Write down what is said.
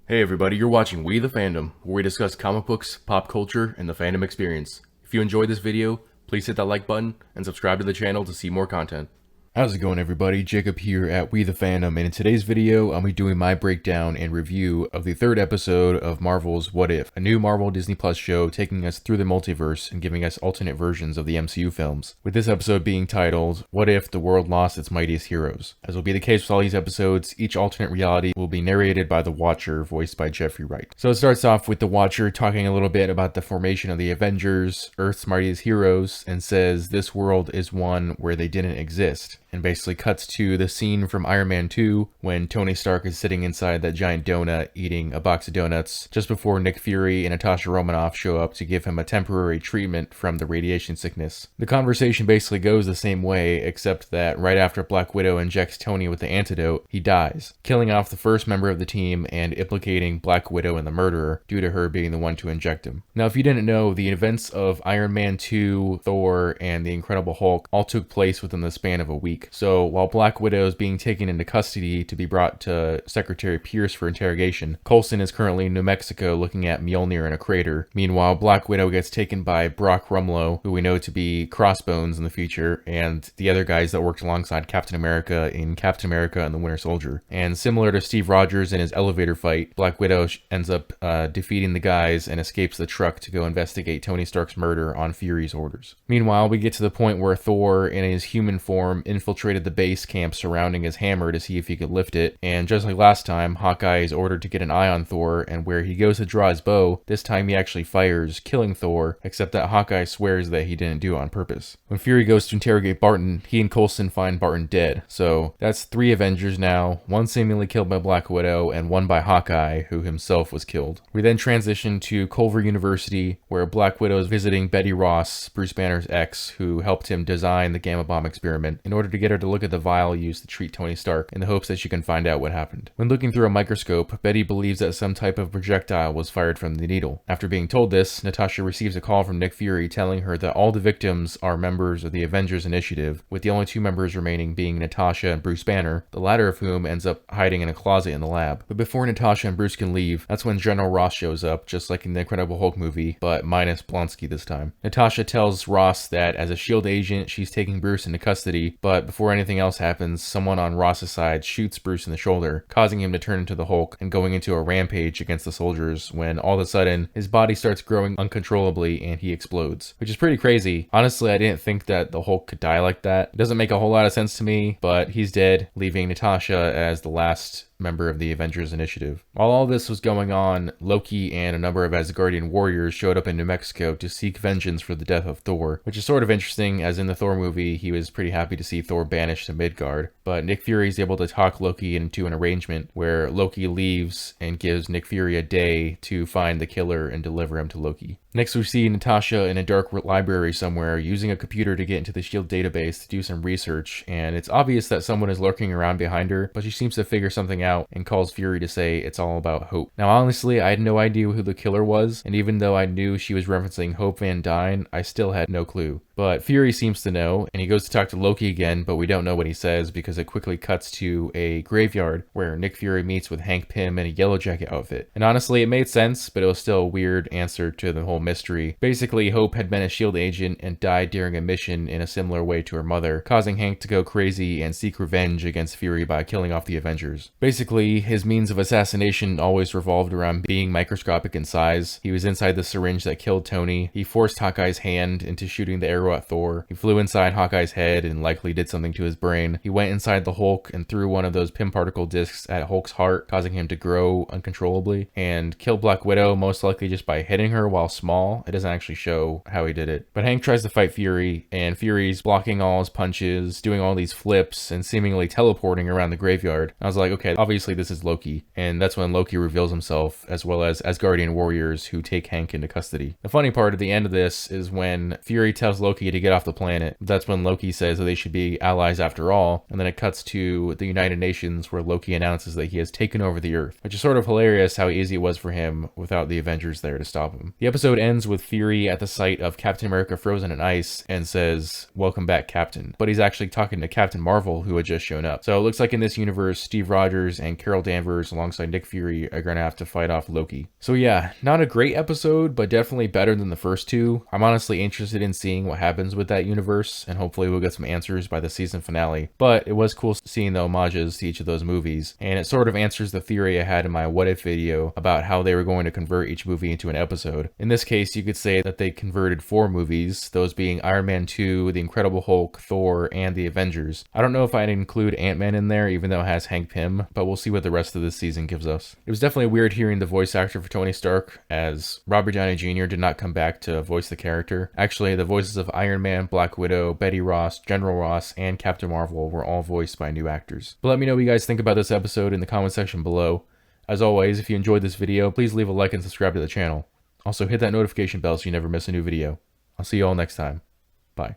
Hey everybody, you're watching We the Fandom, where we discuss comic books, pop culture, and the fandom experience. If you enjoyed this video, please hit that like button and subscribe to the channel to see more content. How's it going everybody? Jacob here at We the Fandom, and in today's video, I'll be doing my breakdown and review of the third episode of Marvel's What If, a new Marvel Disney Plus show taking us through the multiverse and giving us alternate versions of the MCU films, with this episode being titled, What If the World Lost Its Mightiest Heroes? As will be the case with all these episodes, each alternate reality will be narrated by the Watcher, voiced by Jeffrey Wright. So it starts off with the Watcher talking a little bit about the formation of the Avengers, Earth's mightiest heroes, and says this world is one where they didn't exist. And basically cuts to the scene from Iron Man 2 when Tony Stark is sitting inside that giant donut eating a box of donuts just before Nick Fury and Natasha Romanoff show up to give him a temporary treatment from the radiation sickness. The conversation basically goes the same way, except that right after Black Widow injects Tony with the antidote, he dies, killing off the first member of the team and implicating Black Widow in the murder due to her being the one to inject him. Now, if you didn't know, the events of Iron Man 2, Thor, and the Incredible Hulk all took place within the span of a week. So while Black Widow is being taken into custody to be brought to Secretary Pierce for interrogation, Coulson is currently in New Mexico looking at Mjolnir in a crater. Meanwhile, Black Widow gets taken by Brock Rumlow, who we know to be Crossbones in the future, and the other guys that worked alongside Captain America in Captain America and the Winter Soldier. And similar to Steve Rogers in his elevator fight, Black Widow ends up defeating the guys and escapes the truck to go investigate Tony Stark's murder on Fury's orders. Meanwhile, we get to the point where Thor, in his human form, infiltrated the base camp surrounding his hammer to see if he could lift it, and just like last time, Hawkeye is ordered to get an eye on Thor, and where he goes to draw his bow, this time he actually fires, killing Thor, except that Hawkeye swears that he didn't do it on purpose. When Fury goes to interrogate Barton, he and Coulson find Barton dead, so that's 3 Avengers now, 1 seemingly killed by Black Widow, and 1 by Hawkeye, who himself was killed. We then transition to Culver University, where Black Widow is visiting Betty Ross, Bruce Banner's ex, who helped him design the gamma bomb experiment, in order to get her to look at the vial used to treat Tony Stark in the hopes that she can find out what happened. When looking through a microscope, Betty believes that some type of projectile was fired from the needle. After being told this, Natasha receives a call from Nick Fury telling her that all the victims are members of the Avengers Initiative, with the only 2 members remaining being Natasha and Bruce Banner, the latter of whom ends up hiding in a closet in the lab. But before Natasha and Bruce can leave, that's when General Ross shows up, just like in the Incredible Hulk movie, but minus Blonsky this time. Natasha tells Ross that as a S.H.I.E.L.D. agent, she's taking Bruce into custody, but before anything else happens, someone on Ross's side shoots Bruce in the shoulder, causing him to turn into the Hulk and going into a rampage against the soldiers when all of a sudden his body starts growing uncontrollably and he explodes, which is pretty crazy. Honestly, I didn't think that the Hulk could die like that. It doesn't make a whole lot of sense to me, but he's dead, leaving Natasha as the last member of the Avengers Initiative. While all this was going on, Loki and a number of Asgardian warriors showed up in New Mexico to seek vengeance for the death of Thor, which is sort of interesting, as in the Thor movie, he was pretty happy to see Thor banished to Midgard, but Nick Fury is able to talk Loki into an arrangement where Loki leaves and gives Nick Fury a day to find the killer and deliver him to Loki. Next, we see Natasha in a dark library somewhere using a computer to get into the S.H.I.E.L.D. database to do some research, and it's obvious that someone is lurking around behind her, but she seems to figure something out and calls Fury to say it's all about Hope. Now, honestly, I had no idea who the killer was, and even though I knew she was referencing Hope Van Dyne, I still had no clue. But Fury seems to know, and he goes to talk to Loki again, but we don't know what he says because it quickly cuts to a graveyard where Nick Fury meets with Hank Pym in a Yellow Jacket outfit. And honestly, it made sense, but it was still a weird answer to the whole mystery. Basically, Hope had been a S.H.I.E.L.D. agent and died during a mission in a similar way to her mother, causing Hank to go crazy and seek revenge against Fury by killing off the Avengers. Basically, his means of assassination always revolved around being microscopic in size. He was inside the syringe that killed Tony. He forced Hawkeye's hand into shooting the arrow at Thor. He flew inside Hawkeye's head and likely did something to his brain. He went inside the Hulk and threw one of those Pym particle discs at Hulk's heart, causing him to grow uncontrollably, and killed Black Widow most likely just by hitting her while small. It doesn't actually show how he did it. But Hank tries to fight Fury, and Fury's blocking all his punches, doing all these flips, and seemingly teleporting around the graveyard. I was like, okay, obviously this is Loki, and that's when Loki reveals himself, as well as Asgardian warriors who take Hank into custody. The funny part at the end of this is when Fury tells Loki Loki to get off the planet. That's when Loki says that they should be allies after all, and then it cuts to the United Nations where Loki announces that he has taken over the Earth, which is sort of hilarious how easy it was for him without the Avengers there to stop him. The episode ends with Fury at the site of Captain America frozen in ice and says, "Welcome back, Captain." But he's actually talking to Captain Marvel, who had just shown up. So it looks like in this universe, Steve Rogers and Carol Danvers alongside Nick Fury are gonna have to fight off Loki. So yeah, not a great episode, but definitely better than the first two. I'm honestly interested in seeing what happens with that universe, and hopefully we'll get some answers by the season finale. But it was cool seeing the homages to each of those movies, and it sort of answers the theory I had in my What If video about how they were going to convert each movie into an episode. In this case, you could say that they converted 4 movies, those being Iron Man 2, The Incredible Hulk, Thor, and The Avengers. I don't know if I'd include Ant-Man in there, even though it has Hank Pym, but we'll see what the rest of this season gives us. It was definitely weird hearing the voice actor for Tony Stark, as Robert Downey Jr. did not come back to voice the character. Actually, the voices of Iron Man, Black Widow, Betty Ross, General Ross, and Captain Marvel were all voiced by new actors. But let me know what you guys think about this episode in the comment section below. As always, if you enjoyed this video, please leave a like and subscribe to the channel. Also, hit that notification bell so you never miss a new video. I'll see you all next time. Bye.